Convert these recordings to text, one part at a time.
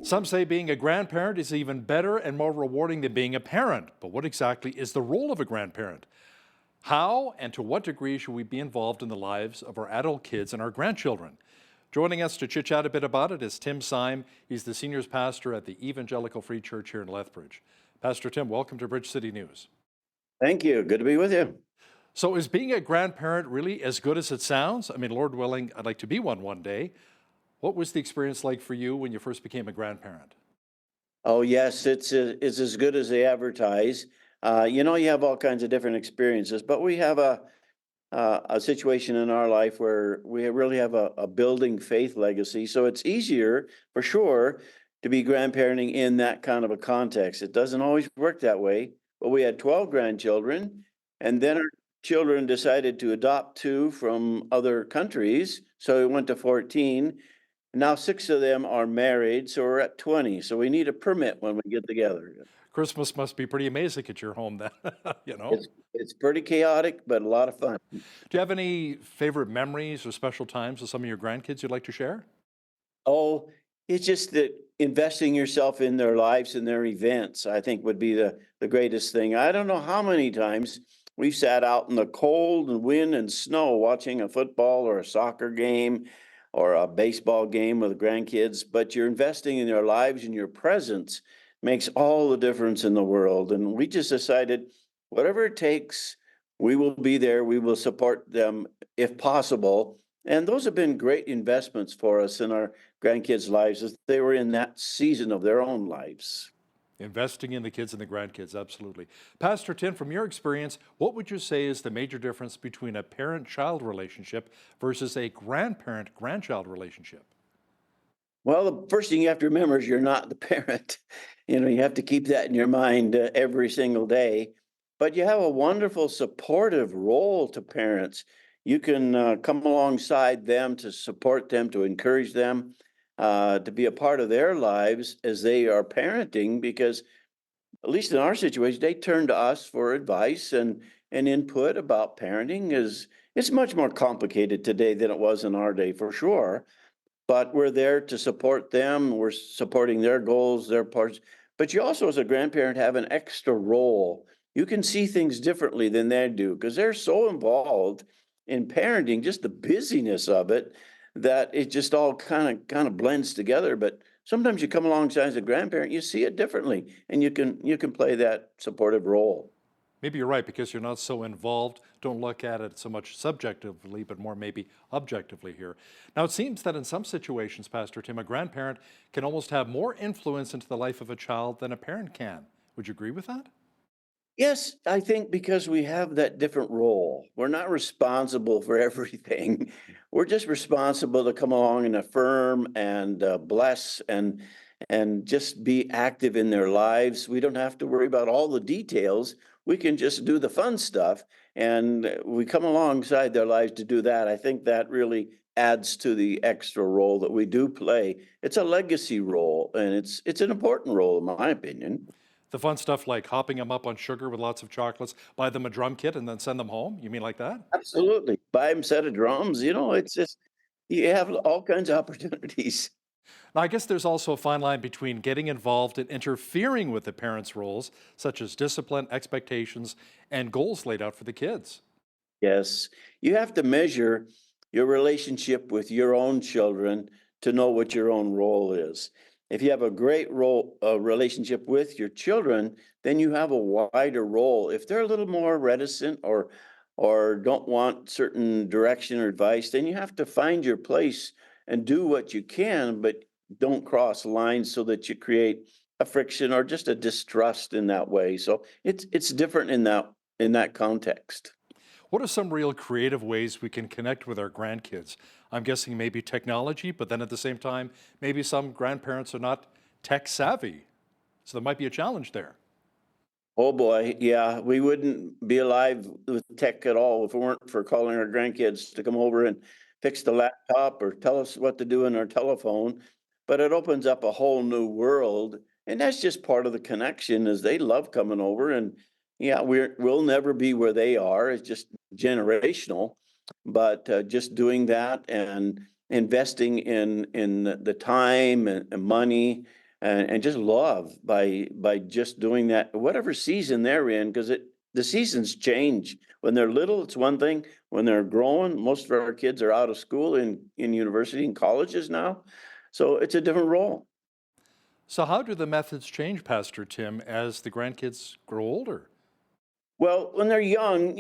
Some say being a grandparent is even better and more rewarding than being a parent. But what exactly is the role of a grandparent? How and to what degree should we be involved in the lives of our adult kids and our grandchildren? Joining us to chit-chat a bit about it is Tim Seim. He's the seniors pastor at the Evangelical Free Church here in Lethbridge. Pastor Tim, welcome to Bridge City News. Thank you. Good to be with you. So is being a grandparent really as good as it sounds? I mean, Lord willing, I'd like to be one day. What was the experience like for you when you first became a grandparent? Oh, yes, it's as good as they advertise. You have all kinds of different experiences, but we have a situation in our life where we really have a building faith legacy. So it's easier, for sure, to be grandparenting in that kind of a context. It doesn't always work that way, but we had 12 grandchildren, and then our children decided to adopt two from other countries, so we went to 14. Now 6 of them are married, so we're at 20. So we need a permit when we get together. Christmas must be pretty amazing at your home then, you know? It's pretty chaotic, but a lot of fun. Do you have any favorite memories or special times with some of your grandkids you'd like to share? Oh, it's just that investing yourself in their lives and their events, I think would be the greatest thing. I don't know how many times we've sat out in the cold and wind and snow watching a football or a soccer game or a baseball game with the grandkids, but you're investing in their lives and your presence makes all the difference in the world. And we just decided whatever it takes, we will be there. We will support them if possible. And those have been great investments for us in our grandkids' lives as they were in that season of their own lives. Investing in the kids and the grandkids, absolutely. Pastor Tim, from your experience, what would you say is the major difference between a parent-child relationship versus a grandparent-grandchild relationship? Well, the first thing you have to remember is you're not the parent. You have to keep that in your mind every single day. But you have a wonderful supportive role to parents. You can come alongside them to support them, to encourage them, to be a part of their lives as they are parenting, because at least in our situation, they turn to us for advice and input about parenting. Is It's much more complicated today than it was in our day, for sure, but we're there to support them. We're supporting their goals, their parts. But you also, as a grandparent, have an extra role. You can see things differently than they do because they're so involved in parenting, just the busyness of it, that it just all kind of blends together. But sometimes you come alongside as a grandparent, you see it differently, and you can play that supportive role. Maybe you're right because you're not so involved. Don't look at it so much subjectively, but more maybe objectively here. Now, it seems that in some situations, Pastor Tim, a grandparent can almost have more influence into the life of a child than a parent can. Would you agree with that? Yes, I think because we have that different role. We're not responsible for everything. We're just responsible to come along and affirm and bless and just be active in their lives. We don't have to worry about all the details. We can just do the fun stuff, and we come alongside their lives to do that. I think that really adds to the extra role that we do play. It's a legacy role, and it's an important role, in my opinion. The fun stuff like hopping them up on sugar with lots of chocolates, buy them a drum kit and then send them home? You mean like that? Absolutely. Buy them a set of drums, it's just you have all kinds of opportunities. Now, I guess there's also a fine line between getting involved and interfering with the parents' roles, such as discipline, expectations, and goals laid out for the kids. Yes. You have to measure your relationship with your own children to know what your own role is. If you have a great relationship with your children, then you have a wider role. If they're a little more reticent or don't want certain direction or advice, then you have to find your place and do what you can, but don't cross lines so that you create a friction or just a distrust in that way. So it's different in that context. What are some real creative ways we can connect with our grandkids? I'm guessing maybe technology, but then at the same time, maybe some grandparents are not tech savvy. So there might be a challenge there. Oh boy, yeah, we wouldn't be alive with tech at all if it weren't for calling our grandkids to come over and fix the laptop or tell us what to do in our telephone. But it opens up a whole new world, and that's just part of the connection. Is they love coming over, and yeah, we'll never be where they are. It's just generational, but just doing that and investing in the time and money and just love by just doing that, whatever season they're in, because the seasons change. When they're little, it's one thing. When they're growing, most of our kids are out of school in university and colleges now. So it's a different role. So, how do the methods change, Pastor Tim, as the grandkids grow older? Well, when they're young,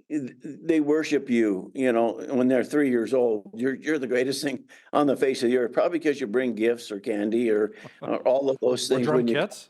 they worship you, when they're 3 years old. You're the greatest thing on the face of the earth, probably because you bring gifts or candy or all of those Or things drum when you kits?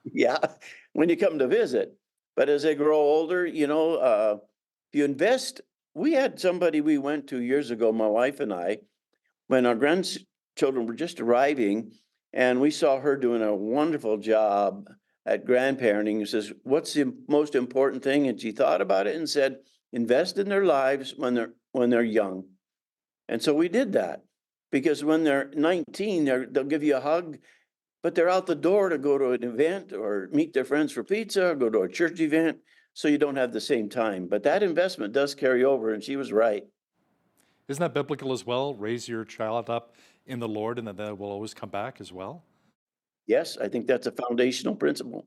yeah, when you come to visit. But as they grow older, if you invest, we had somebody we went to years ago, my wife and I, when our grandchildren were just arriving, and we saw her doing a wonderful job at grandparenting. He says, "What's the most important thing?" And she thought about it and said, "Invest in their lives when they're young." And so we did that because when they're 19, they'll give you a hug, but they're out the door to go to an event or meet their friends for pizza or go to a church event. So you don't have the same time. But that investment does carry over, and she was right. Isn't that biblical as well? Raise your child up in the Lord, and then they will always come back as well. Yes, I think that's a foundational principle.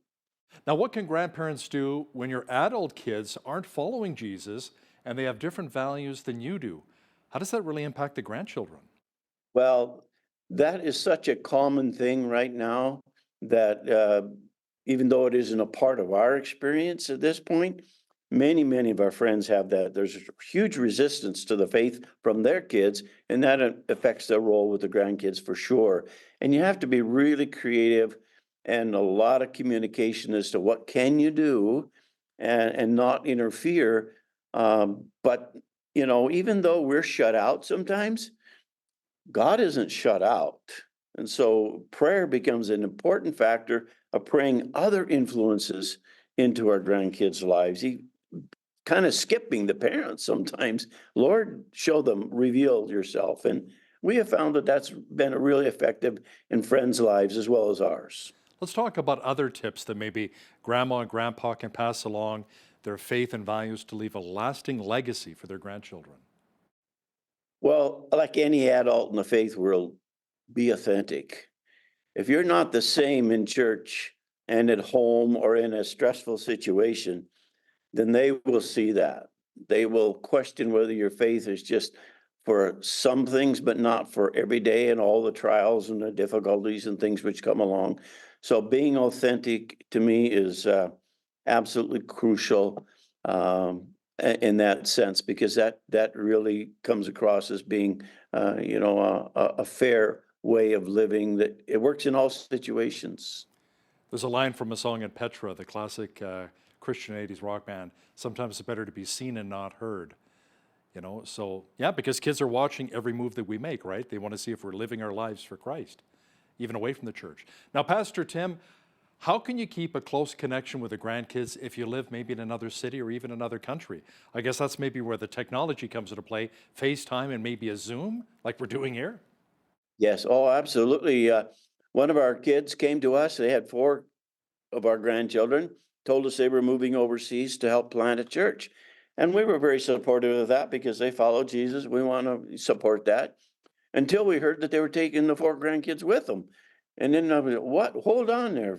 Now, what can grandparents do when your adult kids aren't following Jesus and they have different values than you do? How does that really impact the grandchildren? Well, that is such a common thing right now that even though it isn't a part of our experience at this point, many of our friends have that. There's a huge resistance to the faith from their kids, and that affects their role with the grandkids for sure. And you have to be really creative and a lot of communication as to what can you do and not interfere. But, even though we're shut out sometimes, God isn't shut out. And so prayer becomes an important factor of praying other influences into our grandkids' lives. Kind of skipping the parents sometimes. Lord, show them, reveal yourself. And we have found that that's been really effective in friends' lives as well as ours. Let's talk about other tips that maybe grandma and grandpa can pass along their faith and values to leave a lasting legacy for their grandchildren. Well, like any adult in the faith world, be authentic. If you're not the same in church and at home or in a stressful situation, then they will see that. They will question whether your faith is just for some things, but not for every day and all the trials and the difficulties and things which come along. So being authentic to me is absolutely crucial in that sense, because that really comes across as being, a fair way of living that it works in all situations. There's a line from a song in Petra, the classic Christian 80s rock band. Sometimes it's better to be seen and not heard. So yeah, because kids are watching every move that we make, right? They want to see if we're living our lives for Christ, even away from the church. Now, Pastor Tim, how can you keep a close connection with the grandkids if you live maybe in another city or even another country? I guess that's maybe where the technology comes into play, FaceTime and maybe a Zoom, like we're doing here. Yes, oh, absolutely. One of our kids came to us. They had four of our grandchildren, told us they were moving overseas to help plant a church. And we were very supportive of that because they follow Jesus. We want to support that until we heard that they were taking the four grandkids with them. And then I was, what? Hold on there.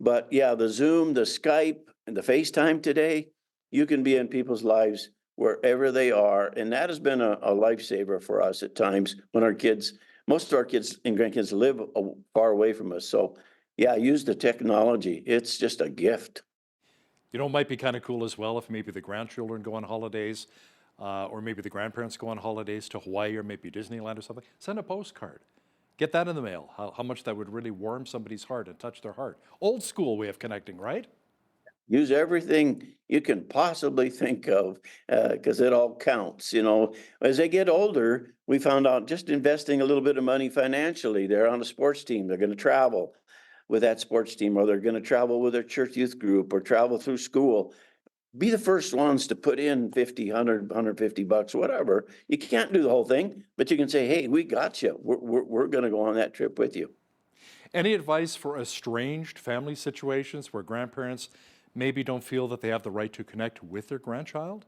But yeah, the Zoom, the Skype, and the FaceTime today, you can be in people's lives wherever they are. And that has been a lifesaver for us at times when most of our kids and grandkids live far away from us. So yeah, use the technology. It's just a gift. It might be kind of cool as well if maybe the grandchildren go on holidays, or maybe the grandparents go on holidays to Hawaii or maybe Disneyland or something. Send a postcard. Get that in the mail. How much that would really warm somebody's heart and touch their heart. Old school way of connecting, right? Use everything you can possibly think of because it all counts. As they get older, we found out just investing a little bit of money financially. They're on a sports team. They're going to travel with that sports team, or they're going to travel with their church youth group or travel through school. Be the first ones to put in 50, 100, $150, whatever. You can't do the whole thing, but you can say, hey, we got you. We're going to go on that trip with you. Any advice for estranged family situations where grandparents maybe don't feel that they have the right to connect with their grandchild?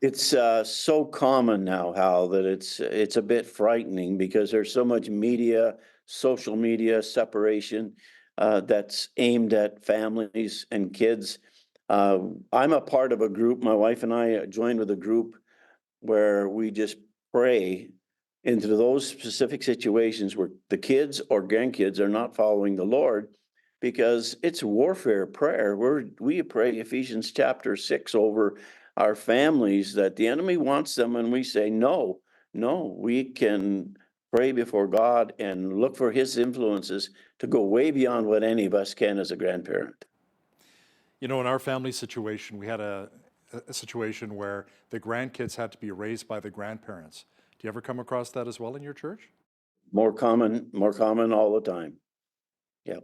It's so common now, Hal, that it's a bit frightening because there's so much media, social media separation that's aimed at families and kids. I'm a part of a group. My wife and I joined with a group where we just pray into those specific situations where the kids or grandkids are not following the Lord, because it's warfare prayer. We pray Ephesians chapter 6 over our families, that the enemy wants them, and we say, no, no, we can pray before God and look for his influences to go way beyond what any of us can as a grandparent. You know, in our family situation, we had a situation where the grandkids had to be raised by the grandparents. Do you ever come across that as well in your church? More common all the time. Yeah.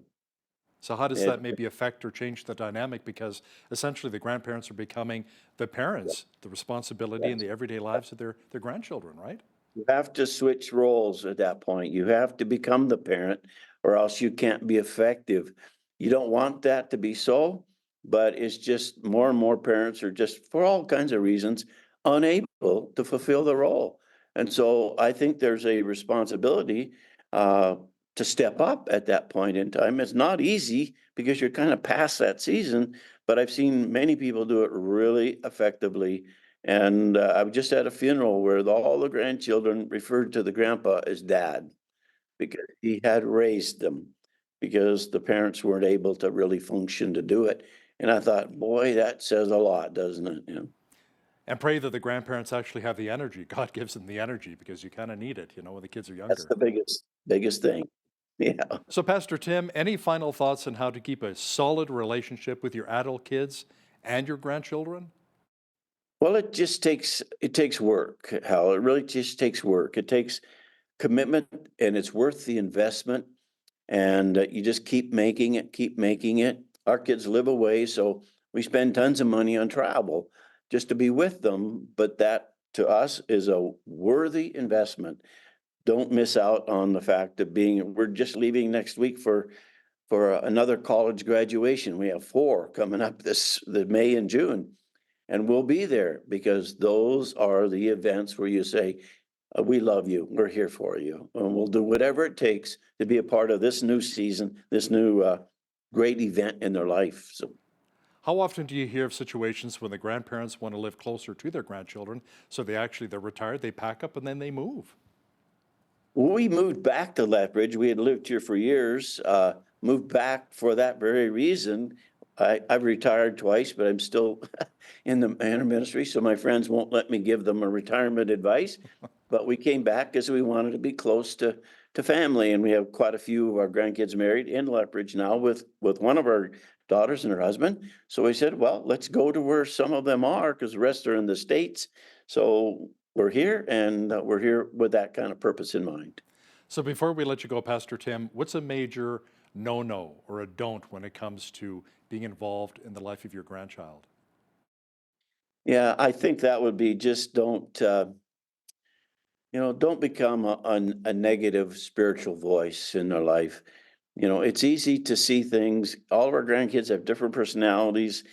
So how does It, that maybe affect or change the dynamic? Because essentially the grandparents are becoming the parents, the responsibility in yes. the everyday lives of their grandchildren, right? You have to switch roles at that point. You have to become the parent, or else you can't be effective. You don't want that to be so, but it's just more and more parents are just, for all kinds of reasons, unable to fulfill the role. And so I think there's a responsibility uh, to step up at that point in time. It's not easy because you're kind of past that season, but I've seen many people do it really effectively. And I was just at a funeral where all the grandchildren referred to the grandpa as dad because he had raised them, because the parents weren't able to really function to do it. And I thought, boy, that says a lot, doesn't it? You know, And pray that the grandparents actually have the energy. God gives them the energy because you kind of need it, you know, when the kids are that's younger. the biggest thing. Yeah. So, Pastor Tim, any final thoughts on how to keep a solid relationship with your adult kids and your grandchildren? Well, it takes work, Hal. It really just takes work. It takes commitment, and it's worth the investment. And you just keep making it, keep making it. Our kids live away, so we spend tons of money on travel just to be with them. But that to us is a worthy investment. Don't miss out on the fact of being. We're just leaving next week for another college graduation. We have four coming up the May and June, and we'll be there because those are the events where you say, we love you. We're here for you. And we'll do whatever it takes to be a part of this new season, this new great event in their life. So How often do you hear of situations when the grandparents want to live closer to their grandchildren, so they're retired, they pack up and then they move? when we moved back to Lethbridge, we had lived here for years, moved back for that very reason. I've retired twice, but I'm still in the ministry, so my friends won't let me give them a retirement advice. But we came back because we wanted to be close to family, and we have quite a few of our grandkids married in Lethbridge now with one of our daughters and her husband. So we said, well, let's go to where some of them are because the rest are in the States. So we're here, and we're here with that kind of purpose in mind. So before we let you go, Pastor Tim, what's a major no-no or a don't when it comes to being involved in the life of your grandchild? Yeah, I think that would be just don't become a negative spiritual voice in their life. It's easy to see things. All of our grandkids have different personalities.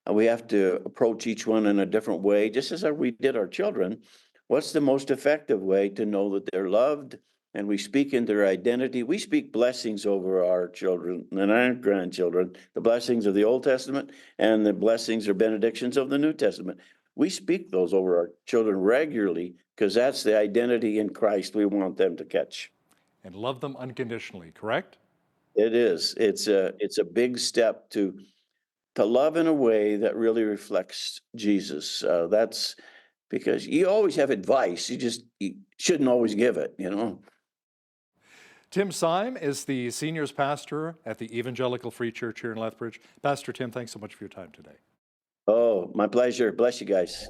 We have to approach each one in a different way, just as we did our children. What's the most effective way to know that they're loved? And we speak into their identity. We speak blessings over our children and our grandchildren, the blessings of the Old Testament and the blessings or benedictions of the New Testament. We speak those over our children regularly because that's the identity in Christ we want them to catch. And love them unconditionally, correct? It is. It's a big step to love in a way that really reflects Jesus. That's because you always have advice. You shouldn't always give it. Tim Seim is the seniors pastor at the Evangelical Free Church here in Lethbridge. Pastor Tim, thanks so much for your time today. Oh, my pleasure. Bless you guys.